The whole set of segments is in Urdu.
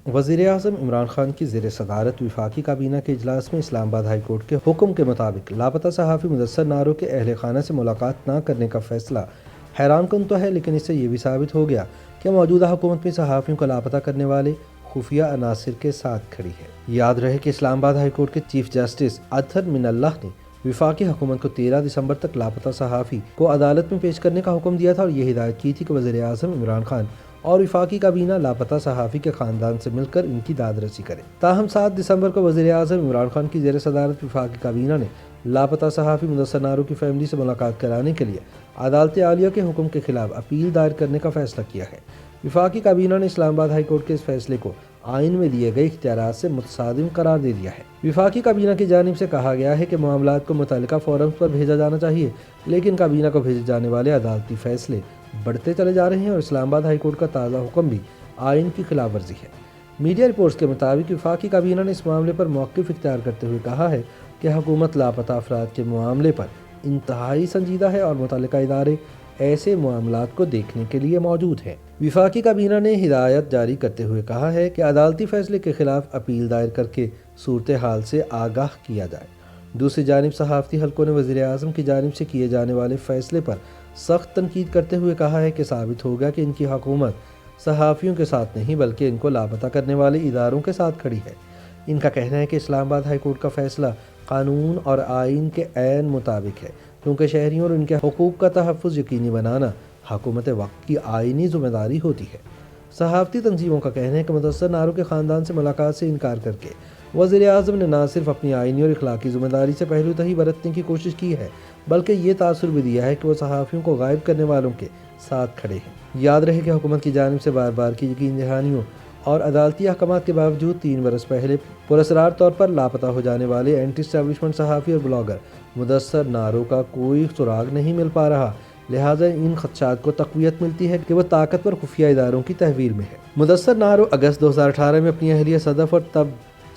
وزیر اعظم عمران خان کی زیر صدارت وفاقی کابینہ کے اجلاس میں اسلام آباد ہائی کورٹ کے حکم کے مطابق لاپتہ صحافی مدثر نارو کے اہل خانہ سے ملاقات نہ کرنے کا فیصلہ حیران کن تو ہے، لیکن اس سے یہ بھی ثابت ہو گیا کہ موجودہ حکومت میں صحافیوں کو لاپتہ کرنے والے خفیہ عناصر کے ساتھ کھڑی ہے۔ یاد رہے کہ اسلام آباد ہائی کورٹ کے چیف جسٹس اطہر من اللہ نے وفاقی حکومت کو 13 دسمبر تک لاپتہ صحافی کو عدالت میں پیش کرنے کا حکم دیا تھا اور یہ ہدایت کی تھی کہ وزیر اعظم عمران خان اور وفاقی کابینہ لاپتہ صحافی کے خاندان سے مل کر ان کی داد رسی کرے۔ تاہم 7 دسمبر کو وزیر اعظم عمران خان کی زیر صدارت وفاقی کابینہ نے لاپتہ صحافی مدثر نارو کی فیملی سے ملاقات کرانے کے لیے عدالت عالیہ کے حکم کے خلاف اپیل دائر کرنے کا فیصلہ کیا ہے۔ وفاقی کابینہ نے اسلام آباد ہائی کورٹ کے اس فیصلے کو آئین میں دیے گئے اختیارات سے متصادم قرار دے دیا ہے۔ وفاقی کابینہ کی جانب سے کہا گیا ہے کہ معاملات کو متعلقہ فورمز پر بھیجا جانا چاہیے، لیکن کابینہ کو بھیجے جانے والے عدالتی فیصلے بڑھتے چلے جا رہے ہیں اور اسلام آباد ہائی کورٹ کا تازہ حکم بھی آئین کی خلاف ورزی ہے۔ میڈیا رپورٹس کے مطابق وفاقی کابینہ نے اس معاملے پر موقف اختیار کرتے ہوئے کہا ہے کہ حکومت لاپتہ افراد کے معاملے پر انتہائی سنجیدہ ہے اور متعلقہ ادارے ایسے معاملات کو دیکھنے کے لیے موجود ہیں۔ وفاقی کابینہ نے ہدایت جاری کرتے ہوئے کہا ہے کہ عدالتی فیصلے کے خلاف اپیل دائر کر کے صورتحال سے آگاہ کیا جائے۔ دوسری جانب صحافتی حلقوں نے وزیر اعظم کی جانب سے کیے جانے والے فیصلے پر سخت تنقید کرتے ہوئے کہا ہے کہ ثابت ہوگا کہ ان کی حکومت صحافیوں کے ساتھ نہیں بلکہ ان کو لاپتہ کرنے والے اداروں کے ساتھ کھڑی ہے۔ ان کا کہنا ہے کہ اسلام آباد ہائی کورٹ کا فیصلہ قانون اور آئین کے عین مطابق ہے، کیونکہ شہریوں اور ان کے حقوق کا تحفظ یقینی بنانا حکومت وقت کی آئینی ذمہ داری ہوتی ہے۔ صحافتی تنظیموں کا کہنا ہے کہ مدثر نارو کے خاندان سے ملاقات سے انکار کر کے وزیر اعظم نے نہ صرف اپنی آئینی اور اخلاقی ذمہ داری سے پہلو تہی برتنے کی کوشش کی ہے، بلکہ یہ تاثر بھی دیا ہے کہ وہ صحافیوں کو غائب کرنے والوں کے ساتھ کھڑے ہیں۔ یاد رہے کہ حکومت کی جانب سے بار بار کی یقین دہانیوں اور عدالتی احکامات کے باوجود 3 برس پہلے پراسرار طور پر لاپتہ ہو جانے والے اینٹی اسٹیبلشمنٹ صحافی اور بلاگر مدثر نارو کا کوئی سراغ نہیں مل پا رہا، لہٰذا ان خدشات کو تقویت ملتی ہے کہ وہ طاقتور خفیہ اداروں کی تحویل میں ہے۔ مدثر نارو اگست 2018 میں اپنی اہلیہ صدف اور تب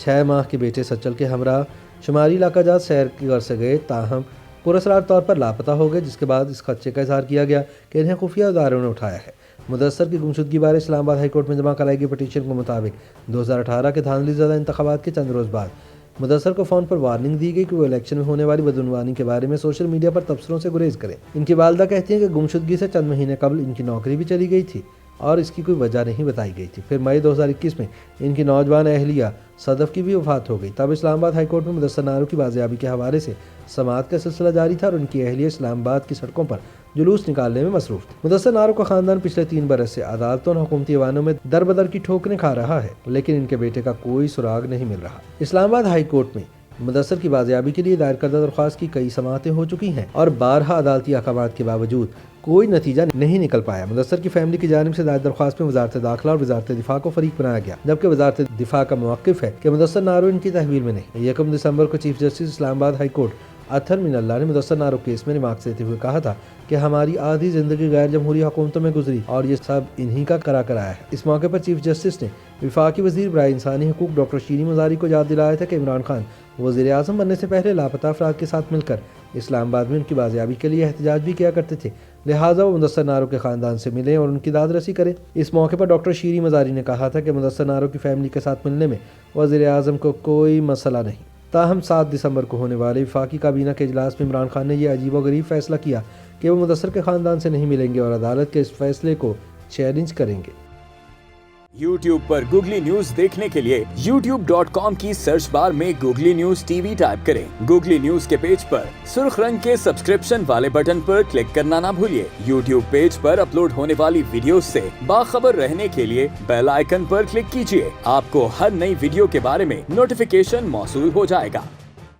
6 ماہ کے بیٹے سچل کے ہمراہ شمالی علاقہ جات سیر کر سے گئے، تاہم پراسرار طور پر لاپتہ ہو گئے، جس کے بعد اس خدشے کا اظہار کیا گیا کہ انہیں خفیہ اداروں نے اٹھایا ہے۔ مدثر کی گمشدگی بارے اسلام آباد ہائی کورٹ میں جمع کرائی گئی پٹیشن کے مطابق 2018 کے دھاندلی زدہ انتخابات کے چند روز بعد مدثر کو فون پر وارننگ دی گئی کہ وہ الیکشن میں ہونے والی بدعنوانی کے بارے میں سوشل میڈیا پر تبصروں سے گریز کریں۔ ان کی والدہ کہتی ہیں کہ گمشدگی سے چند مہینے قبل ان کی نوکری بھی چلی گئی تھی اور اس کی کوئی وجہ نہیں بتائی گئی تھی۔ پھر مئی 2021 میں ان کی نوجوان اہلیہ صدف کی بھی وفات ہو گئی۔ تب اسلام آباد ہائی کورٹ میں مدثر نارو کی بازیابی کے حوالے سے سماعت کا سلسلہ جاری تھا اور ان کی اہلیہ اسلام آباد کی سڑکوں پر جلوس نکالنے میں مصروف تھی۔ مدثر نارو کا خاندان پچھلے 3 برس سے عدالتوں اور حکومتی ایوانوں میں در بدر کی ٹھوکریں کھا رہا ہے، لیکن ان کے بیٹے کا کوئی سراغ نہیں مل رہا۔ اسلام آباد ہائی کورٹ میں مدثر کی بازیابی کے لیے دائر کردہ درخواست کی کئی سماعتیں ہو چکی ہیں اور بارہا عدالتی احکامات کے باوجود کوئی نتیجہ نہیں نکل پایا۔ مدثر کی فیملی کی جانب سے دائر درخواست میں وزارت داخلہ اور وزارت دفاع کو فریق بنایا گیا، جبکہ وزارت دفاع کا موقف ہے کہ مدثر نارو ان کی تحویل میں نہیں۔ 1 دسمبر کو چیف جسٹس اسلام آباد ہائی کورٹ اطہر من اللہ نے مدثر نارو کیس میں ریمارکس دیتے ہوئے کہا تھا کہ ہماری آدھی زندگی غیر جمہوری حکومتوں میں گزری اور یہ سب انہی کا کرا کرایا ہے۔ اس موقع پر چیف جسٹس نے وفاقی وزیر برائے انسانی حقوق ڈاکٹر شیریں مزاری کو یاد دلایا تھا کہ عمران خان وزیر اعظم بننے سے پہلے لاپتہ افراد کے ساتھ مل کر اسلام آباد میں ان کی بازیابی کے لیے احتجاج بھی کیا کرتے تھے، لہٰذا وہ مدثر نارو کے خاندان سے ملیں اور ان کی داد رسی کریں۔ اس موقع پر ڈاکٹر شیریں مزاری نے کہا تھا کہ مدثر نارو کی فیملی کے ساتھ ملنے میں وزیر اعظم کو کوئی مسئلہ نہیں۔ تاہم 7 دسمبر کو ہونے والے وفاقی کابینہ کے اجلاس میں عمران خان نے یہ عجیب و غریب فیصلہ کیا کہ وہ مدثر کے خاندان سے نہیں ملیں گے اور عدالت کے اس فیصلے کو چیلنج کریں گے۔ YouTube پر گوگلی نیوز دیکھنے کے لیے youtube.com کی سرچ بار میں googly news T V type کریں۔ گوگلی نیوز کے پیج پر سرخ رنگ کے سبسکرپشن والے بٹن پر کلک کرنا نہ بھولیے۔ YouTube پیج پر اپلوڈ ہونے والی ویڈیوز سے باخبر رہنے کے لیے بیل آئیکن پر کلک کیجیے۔ آپ کو ہر نئی ویڈیو کے بارے میں نوٹیفیکیشن موصول ہو جائے گا۔